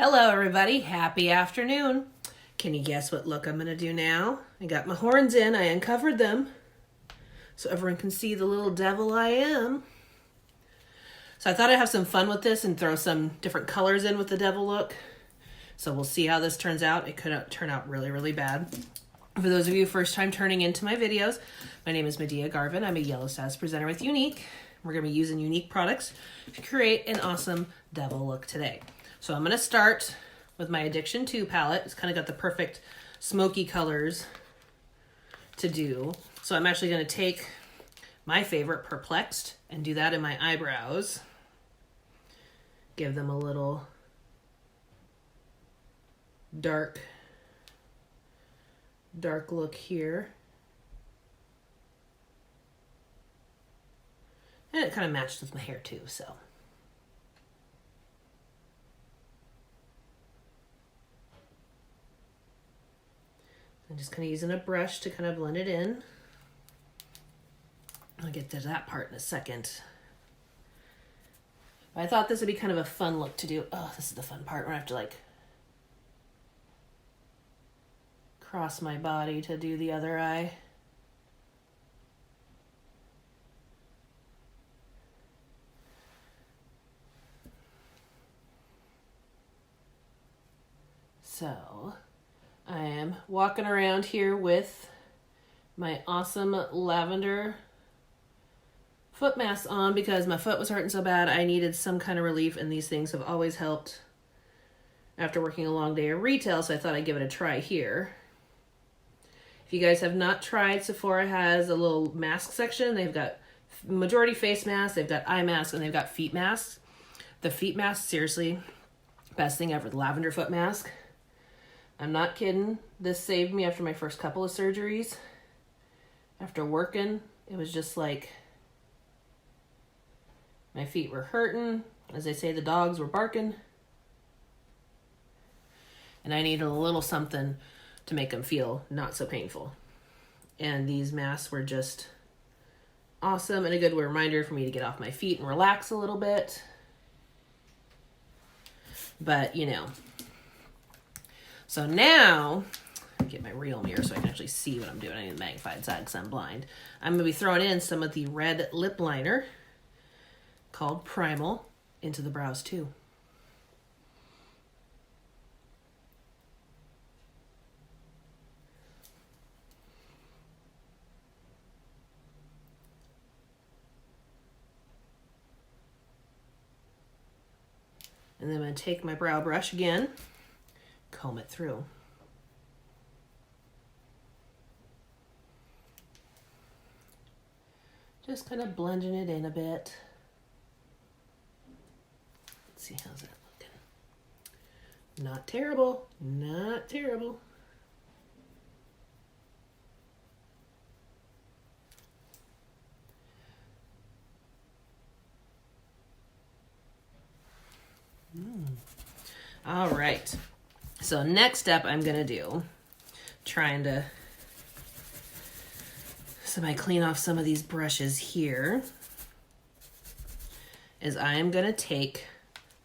Hello everybody, happy afternoon. Can you guess what look I'm going to do now? I got my horns in, I uncovered them so everyone can see the little devil I am. So I thought I'd have some fun with this and throw some different colors in with the devil look. So we'll see how this turns out. It could turn out really, really bad. For those of you first time turning into my videos, my name is Smith-Garvin. I'm a Yellow Sass presenter with Younique. We're going to be using Younique products to create an awesome devil look today. So I'm going to start with my Addiction 2 palette. It's kind of got the perfect smoky colors to do. So I'm actually going to take my favorite, Perplexed, and do that in my eyebrows. Give them a little dark look here. And it kind of matched with my hair too, so. I'm just kind of using a brush to kind of blend it in. I'll get to that part in a second. I thought this would be kind of a fun look to do. Oh, this is the fun part where I have to like cross my body to do the other eye. So I am walking around here with my awesome lavender foot mask on because my foot was hurting so bad I needed some kind of relief, and these things have always helped after working a long day of retail, so I thought I'd give it a try here. If you guys have not tried, Sephora has a little mask section. They've got majority face masks, they've got eye masks, and they've got feet masks. The feet mask, seriously, best thing ever, the lavender foot mask. I'm not kidding. This saved me after my first couple of surgeries. After working, it was just like my feet were hurting. As they say, the dogs were barking. And I needed a little something to make them feel not so painful. And these masks were just awesome and a good reminder for me to get off my feet and relax a little bit. But, you know. So now, get my real mirror so I can actually see what I'm doing. I need the magnified side because I'm blind. I'm going to be throwing in some of the red lip liner called Primal into the brows too. And then I'm going to take my brow brush again, comb it through. Just kind of blending it in a bit. Let's see, how's that looking? Not terrible, not terrible. All right, so next step I'm gonna do, I clean off some of these brushes here, is I am gonna take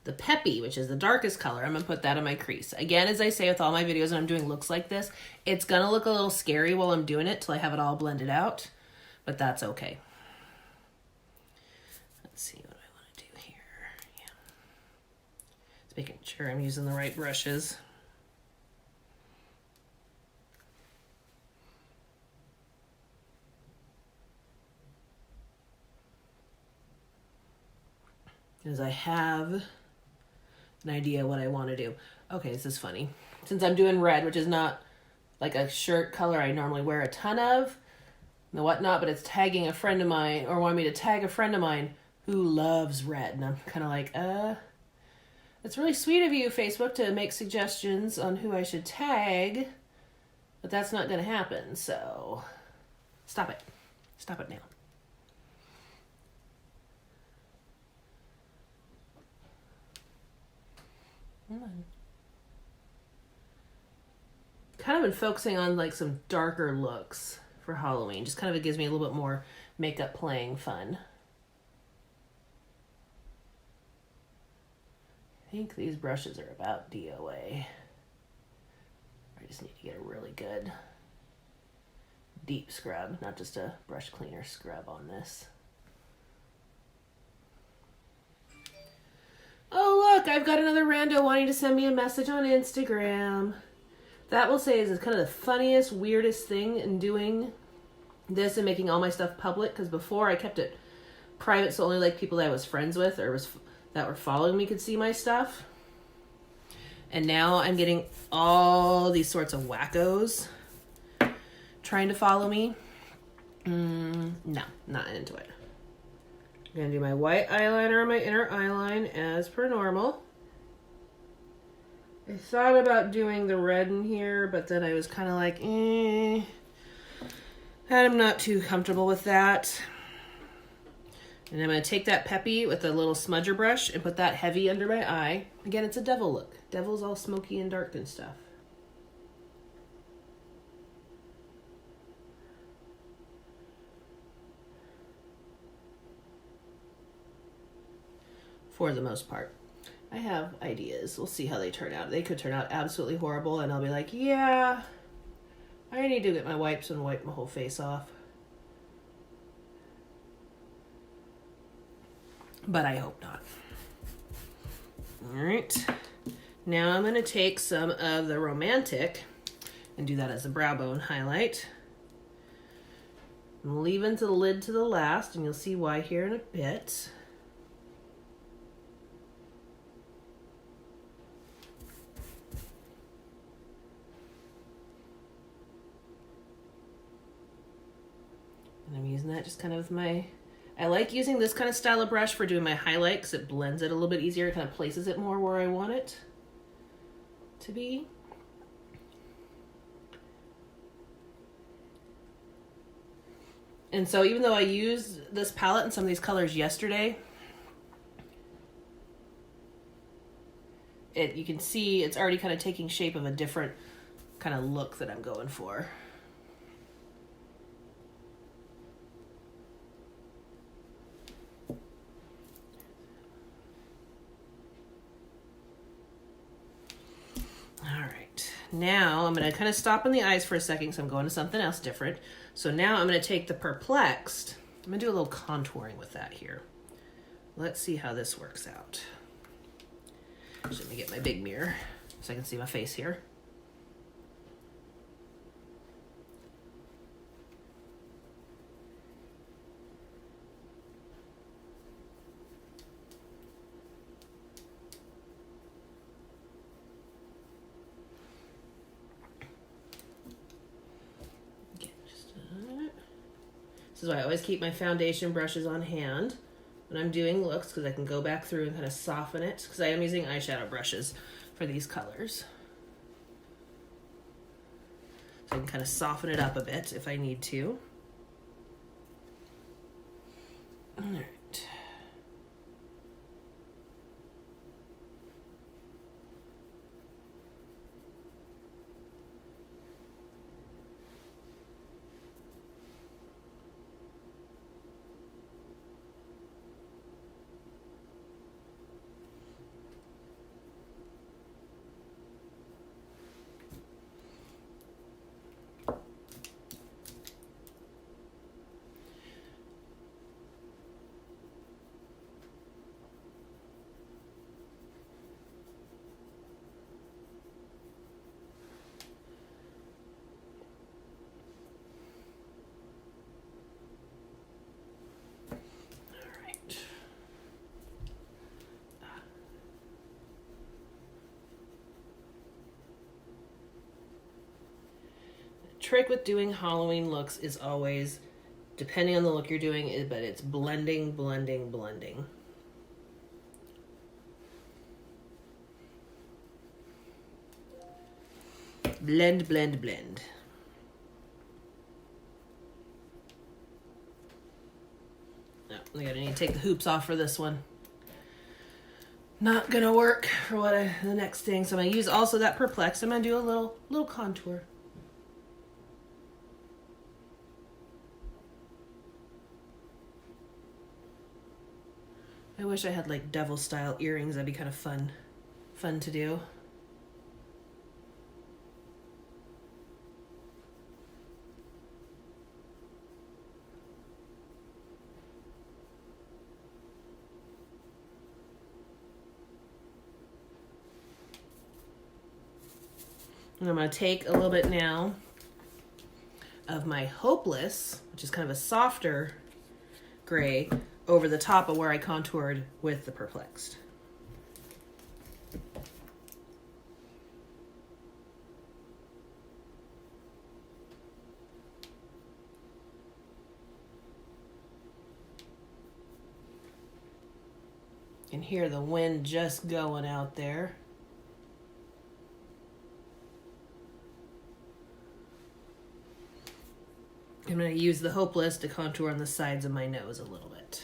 the Peppy, which is the darkest color. I'm gonna put that in my crease. Again, as I say with all my videos when I'm doing looks like this, it's gonna look a little scary while I'm doing it till I have it all blended out, but that's okay. Let's see what I wanna do here. Yeah. Just making sure I'm using the right brushes. As I have an idea what I want to do. Okay, this is funny. Since I'm doing red, which is not like a shirt color I normally wear a ton of and whatnot, but it's tagging a friend of mine, or wanting me to tag a friend of mine who loves red. And I'm kind of like, it's really sweet of you, Facebook, to make suggestions on who I should tag, but that's not going to happen, so stop it. Stop it now. Kind of been focusing on like some darker looks for Halloween. Just kind of it gives me a little bit more makeup playing fun. think these brushes are about DOA. I just need to get a really good deep scrub, not just a brush cleaner scrub on this. Oh look, I've got another rando wanting to send me a message on Instagram. That will say is kind of the funniest, weirdest thing in doing this and making all my stuff public, because before I kept it private so only like people that I was friends with or that were following me could see my stuff. And now I'm getting all these sorts of wackos trying to follow me. No, not into it. I'm going to do my white eyeliner on my inner eyeline as per normal. I thought about doing the red in here, but then I was kind of like, I'm not too comfortable with that. And I'm going to take that Peppy with a little smudger brush and put that heavy under my eye. Again, it's a devil look. Devil's all smoky and dark and stuff. For the most part. I have ideas. We'll see how they turn out. They could turn out absolutely horrible and I'll be like, yeah, I need to get my wipes and wipe my whole face off. But I hope not. All right. Now I'm going to take some of the Romantic and do that as a brow bone highlight. I'm leaving the lid to the last, and you'll see why here in a bit. And I'm using that just kind of with my... I like using this kind of style of brush for doing my highlight because it blends it a little bit easier. It kind of places it more where I want it to be. And so even though I used this palette and some of these colors yesterday, you can see it's already kind of taking shape of a different kind of look that I'm going for. Now I'm going to kind of stop in the eyes for a second because I'm going to something else different. So now I'm going to take the Perplexed. I'm going to do a little contouring with that here. Let's see how this works out. Just let me get my big mirror so I can see my face here. This is why I always keep my foundation brushes on hand when I'm doing looks, because I can go back through and kind of soften it, because I am using eyeshadow brushes for these colors. So I can kind of soften it up a bit if I need to. All right. Trick with doing Halloween looks is always, depending on the look you're doing, but it's blending, blending, blending. Blend, blend, blend. Oh, I gotta need to take the hoops off for this one. Not gonna work for the next thing. So I'm gonna use also that Perplex. I'm gonna do a little contour. I wish I had like devil style earrings. That'd be kind of fun. fun to do. And I'm going to take a little bit now of my Hopeless, which is kind of a softer gray, over the top of where I contoured with the Perplexed. You can hear the wind just going out there. I'm going to use the Hopeless to contour on the sides of my nose a little bit.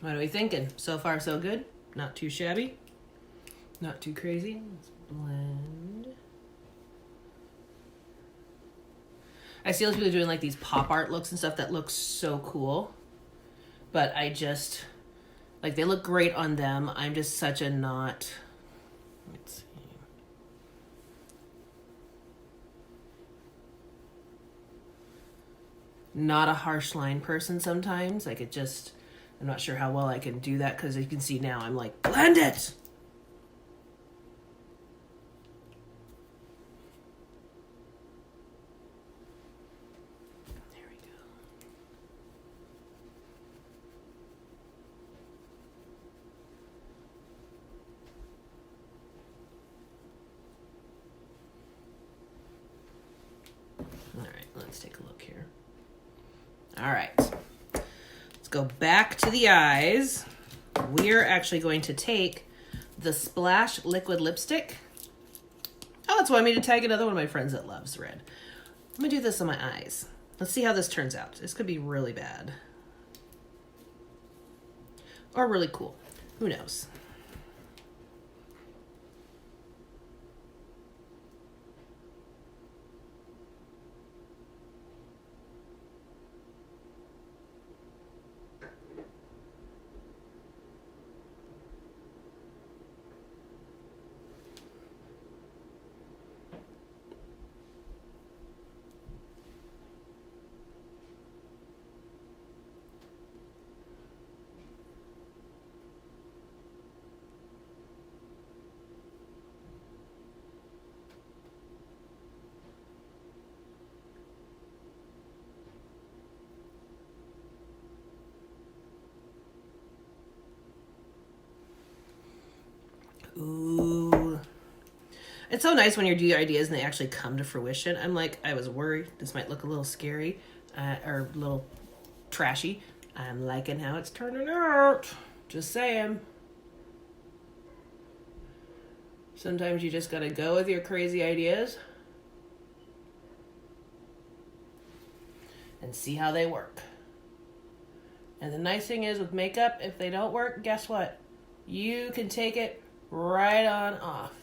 What are we thinking? So far, so good? Not too shabby? Not too crazy? Let's blend. I see those people doing like these pop art looks and stuff that looks so cool. But I just, like, they look great on them. I'm just such a not, let's see. Not a harsh line person sometimes. Like, it just, I'm not sure how well I can do that because you can see now I'm like, blend it! There we go. All right, let's take a look here. All right. Go back to the eyes. We're actually going to take the Splash liquid lipstick. Oh, that's why I made to tag another one of my friends that loves red. I'm gonna do this on my eyes. Let's see how this turns out. This could be really bad. Or really cool. Who knows? Ooh. It's so nice when you do your ideas and they actually come to fruition. I'm like, I was worried this might look a little scary or a little trashy. I'm liking how it's turning out. Just saying. Sometimes you just gotta go with your crazy ideas and see how they work. And the nice thing is with makeup, if they don't work, guess what? You can take it right on off.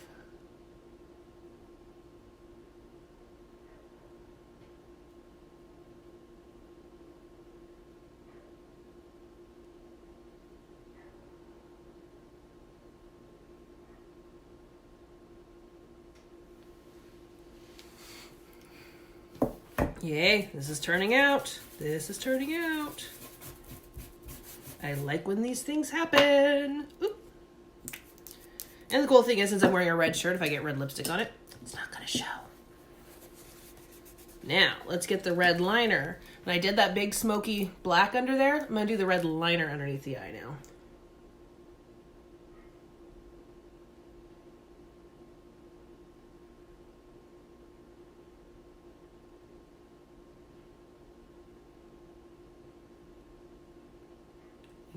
Yay, this is turning out. This is turning out. I like when these things happen. Oop. And the cool thing is, since I'm wearing a red shirt, if I get red lipstick on it, it's not gonna show. Now, let's get the red liner. And I did that big smoky black under there. I'm gonna do the red liner underneath the eye now.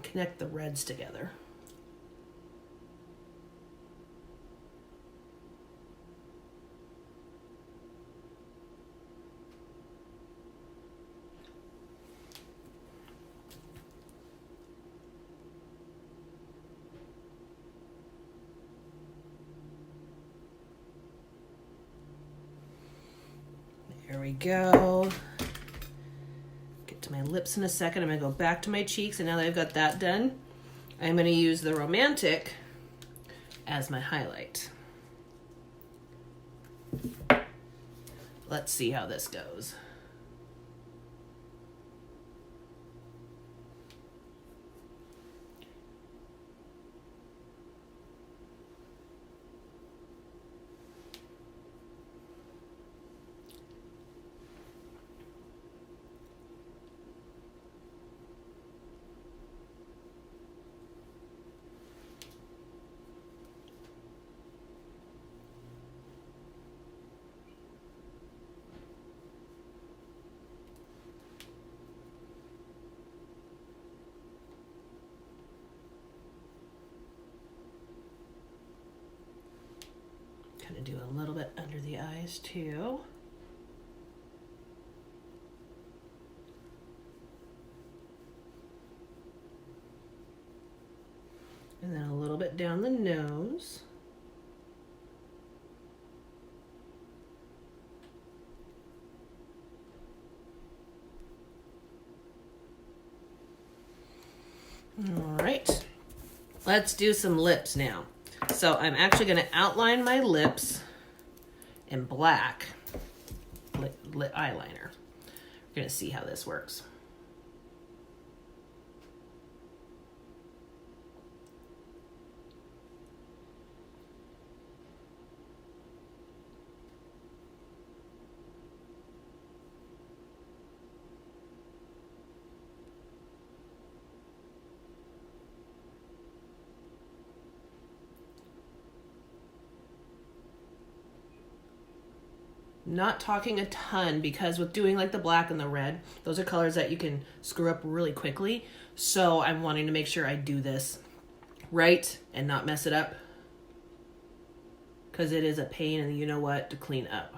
Connect the reds together. There we go. Get to my lips in a second. I'm going to go back to my cheeks. And now that I've got that done, I'm going to use the Romantic as my highlight. Let's see how this goes. Kind of do a little bit under the eyes too. And then a little bit down the nose. All right, let's do some lips now. So I'm actually going to outline my lips in black lip eyeliner. We're going to see how this works. Not talking a ton, because with doing like the black and the red, those are colors that you can screw up really quickly. So I'm wanting to make sure I do this right and not mess it up, because it is a pain, and you know what, to clean up.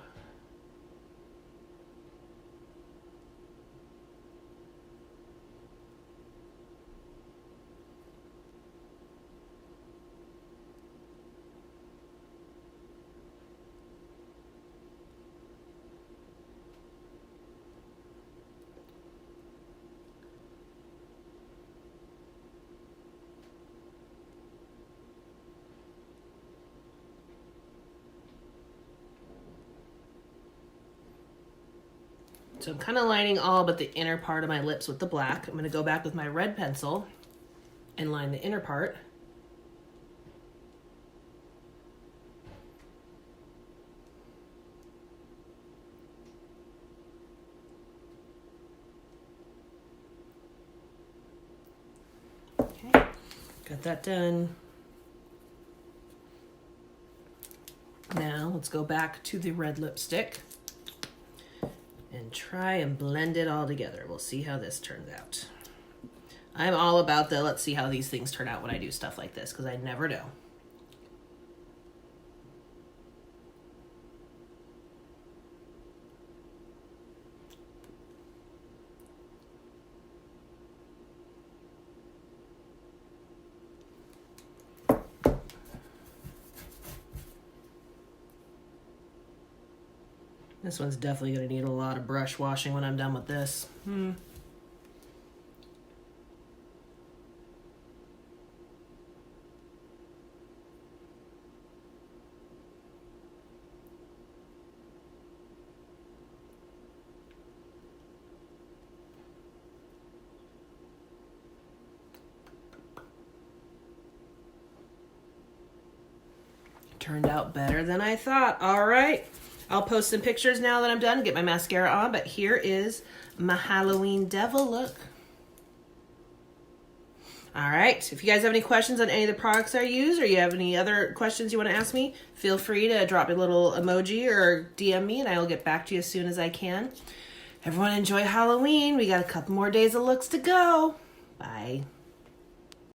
So I'm kind of lining all but the inner part of my lips with the black. I'm going to go back with my red pencil and line the inner part. Okay, got that done. Now let's go back to the red lipstick and try and blend it all together. We'll see how this turns out. I'm all about the let's see how these things turn out when I do stuff like this, because I never know. This one's definitely going to need a lot of brush washing when I'm done with this. Turned out better than I thought. All right. I'll post some pictures now that I'm done, get my mascara on, but here is my Halloween devil look. All right, if you guys have any questions on any of the products I use, or you have any other questions you want to ask me, feel free to drop me a little emoji or DM me, and I will get back to you as soon as I can. Everyone enjoy Halloween. We got a couple more days of looks to go. Bye.